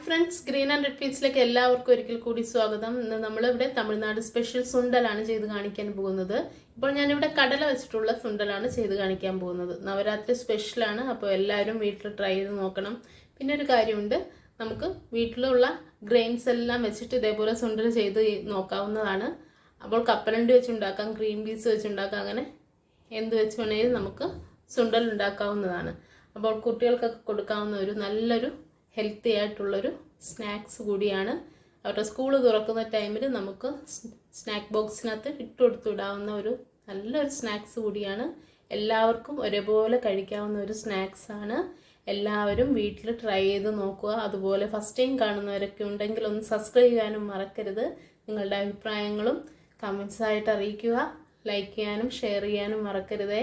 Friends, green and red പീസിലേക്ക് എല്ലാവർക്കും ഒരിക്കൽ കൂടി സ്വാഗതം. ഇന്ന് നമ്മളിവിടെ തമിഴ്നാട് സ്പെഷ്യൽ സുണ്ടലാണ് ചെയ്ത് കാണിക്കാൻ പോകുന്നത്. ഇപ്പോൾ ഞാനിവിടെ കടല വെച്ചിട്ടുള്ള സുണ്ടലാണ് ചെയ്ത് കാണിക്കാൻ പോകുന്നത്. നവരാത്രി സ്പെഷ്യലാണ്, അപ്പോൾ എല്ലാവരും വീട്ടിൽ ട്രൈ ചെയ്ത് നോക്കണം. പിന്നെ ഒരു കാര്യമുണ്ട്, നമുക്ക് വീട്ടിലുള്ള ഗ്രെയിൻസ് എല്ലാം വെച്ചിട്ട് ഇതേപോലെ സുണ്ടൽ ചെയ്ത് നോക്കാവുന്നതാണ്. അപ്പോൾ കപ്പലണ്ടി വെച്ചുണ്ടാക്കാം, ഗ്രീൻ പീസ് വെച്ചുണ്ടാക്കാം, അങ്ങനെ എന്ത് വെച്ച് വേണമെങ്കിലും നമുക്ക് സുണ്ടൽ ഉണ്ടാക്കാവുന്നതാണ്. അപ്പോൾ കുട്ടികൾക്കൊക്കെ കൊടുക്കാവുന്ന ഒരു നല്ലൊരു ഹെൽത്തി ആയിട്ടുള്ളൊരു സ്നാക്സ് കൂടിയാണ്. അവരുടെ സ്കൂൾ തുറക്കുന്ന ടൈമിൽ നമുക്ക് സ്നാക്ക് ബോക്സിനകത്ത് ഇട്ട് കൊടുത്തുവിടാവുന്ന ഒരു നല്ലൊരു സ്നാക്സ് കൂടിയാണ്. എല്ലാവർക്കും ഒരേപോലെ കഴിക്കാവുന്ന ഒരു സ്നാക്സാണ്. എല്ലാവരും വീട്ടിൽ ട്രൈ ചെയ്ത് നോക്കുക. അതുപോലെ ഫസ്റ്റ് ടൈം കാണുന്നവരൊക്കെ ഉണ്ടെങ്കിൽ ഒന്ന് സബ്സ്ക്രൈബ് ചെയ്യാനും മറക്കരുത്. നിങ്ങളുടെ അഭിപ്രായങ്ങളും കമൻസായിട്ട് അറിയിക്കുക. ലൈക്ക് ചെയ്യാനും ഷെയർ ചെയ്യാനും മറക്കരുതേ.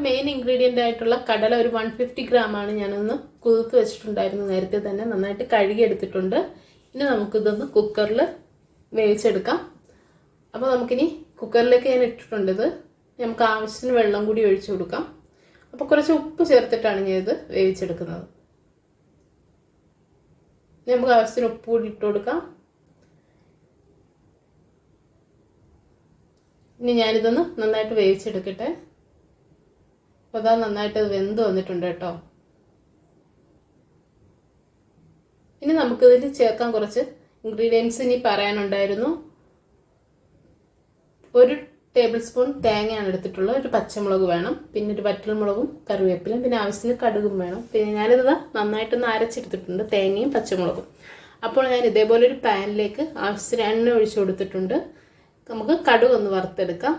മെയിൻ ഇൻഗ്രീഡിയൻ്റ് ആയിട്ടുള്ള കടല ഒരു 150 ഗ്രാമാണ് ഞാനൊന്ന് കുതിർത്ത് വെച്ചിട്ടുണ്ടായിരുന്നു. നേരത്തെ തന്നെ നന്നായിട്ട് കഴുകി എടുത്തിട്ടുണ്ട്. ഇനി നമുക്കിതൊന്ന് കുക്കറിൽ വേവിച്ചെടുക്കാം. അപ്പോൾ നമുക്കിനി കുക്കറിലേക്ക് ഞാൻ ഇട്ടിട്ടുണ്ട്. ഇത് നമുക്ക് ആവശ്യത്തിന് വെള്ളം കൂടി ഒഴിച്ചു കൊടുക്കാം. അപ്പോൾ കുറച്ച് ഉപ്പ് ചേർത്തിട്ടാണ് ഞാൻ ഇത് വേവിച്ചെടുക്കുന്നത്. നമുക്ക് ആവശ്യത്തിന് ഉപ്പ് കൂടി ഇട്ട് കൊടുക്കാം. ഇനി ഞാനിതൊന്ന് നന്നായിട്ട് വേവിച്ചെടുക്കട്ടെ. അപ്പോൾ അതാ നന്നായിട്ട് വെന്ത് വന്നിട്ടുണ്ട് കേട്ടോ. ഇനി നമുക്കിതിൽ ചേർക്കാൻ കുറച്ച് ഇൻഗ്രീഡിയൻസ് ഇനി പറയാനുണ്ടായിരുന്നു. 1 ടേബിൾ സ്പൂൺ തേങ്ങയാണ് എടുത്തിട്ടുള്ളത്. ഒരു പച്ചമുളക് വേണം, പിന്നെ ഒരു വറ്റൽമുളകും കറിവേപ്പിലയും, പിന്നെ ആവശ്യത്തിന് കടുകും വേണം. പിന്നെ ഞാനിത് നന്നായിട്ടൊന്ന് അരച്ചെടുത്തിട്ടുണ്ട്, തേങ്ങയും പച്ചമുളകും. അപ്പോൾ ഞാൻ ഇതേപോലെ ഒരു പാനിലേക്ക് ആവശ്യത്തിന് എണ്ണ ഒഴിച്ചു കൊടുത്തിട്ടുണ്ട്. നമുക്ക് കടുക് ഒന്ന് വറുത്തെടുക്കാം.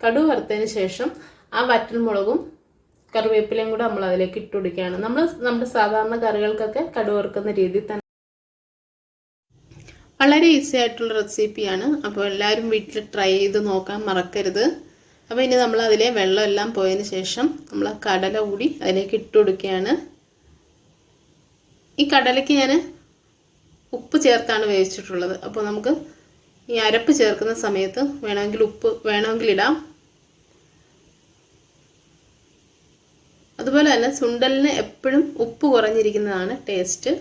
കടുക് വറുത്തതിന് ശേഷം ആ വറ്റൽമുളകും കറിവേപ്പിലയും കൂടെ നമ്മൾ അതിലേക്ക് ഇട്ട് കൊടുക്കുകയാണ്. നമ്മുടെ സാധാരണ കറികൾക്കൊക്കെ കടുക് വറുക്കുന്ന രീതിയിൽ തന്നെ വളരെ ഈസി ആയിട്ടുള്ള റെസിപ്പിയാണ്. അപ്പോൾ എല്ലാവരും വീട്ടിൽ ട്രൈ ചെയ്ത് നോക്കാൻ മറക്കരുത്. അപ്പോൾ ഇനി നമ്മൾ അതിലെ വെള്ളം എല്ലാം പോയതിന് ശേഷം നമ്മൾ ആ കടല കൂടി അതിലേക്ക് ഇട്ട് കൊടുക്കുകയാണ്. ഈ കടലയ്ക്ക് ഞാൻ ഉപ്പ് ചേർത്താണ് വേവിച്ചിട്ടുള്ളത്. അപ്പോൾ നമുക്ക് ഈ അരപ്പ് ചേർക്കുന്ന സമയത്ത് വേണമെങ്കിൽ ഉപ്പ് വേണമെങ്കിൽ ഇടാം. അതുപോലെ തന്നെ സുണ്ടലിന് എപ്പോഴും ഉപ്പ് കുറഞ്ഞിരിക്കുന്നതാണ് ടേസ്റ്റ്.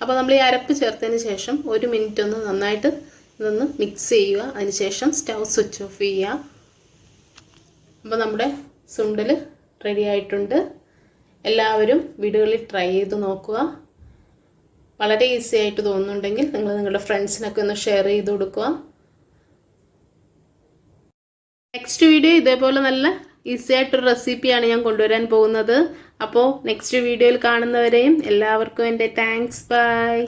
അപ്പോൾ നമ്മൾ ഈ അരപ്പ് ചേർത്തതിന് ശേഷം 1 മിനിറ്റ് ഒന്ന് നന്നായിട്ട് ഇതൊന്ന് മിക്സ് ചെയ്യുക. അതിനുശേഷം സ്റ്റൗ സ്വിച്ച് ഓഫ് ചെയ്യുക. അപ്പോൾ നമ്മുടെ സുണ്ടൽ റെഡി ആയിട്ടുണ്ട്. എല്ലാവരും വീടുകളിൽ ട്രൈ ചെയ്ത് നോക്കുക. വളരെ ഈസി ആയിട്ട് തോന്നുന്നുണ്ടെങ്കിൽ നിങ്ങൾ നിങ്ങളുടെ ഫ്രണ്ട്സിനൊക്കെ ഒന്ന് ഷെയർ ചെയ്ത് കൊടുക്കുക. നെക്സ്റ്റ് വീഡിയോ ഇതേപോലെ നല്ല ഈസി ആയിട്ടൊരു റെസിപ്പിയാണ് ഞാൻ കൊണ്ടുവരാൻ പോകുന്നത്. അപ്പോൾ നെക്സ്റ്റ് വീഡിയോയിൽ കാണുന്നവരെയും എല്ലാവർക്കും എൻ്റെ താങ്ക്സ്. ബൈ.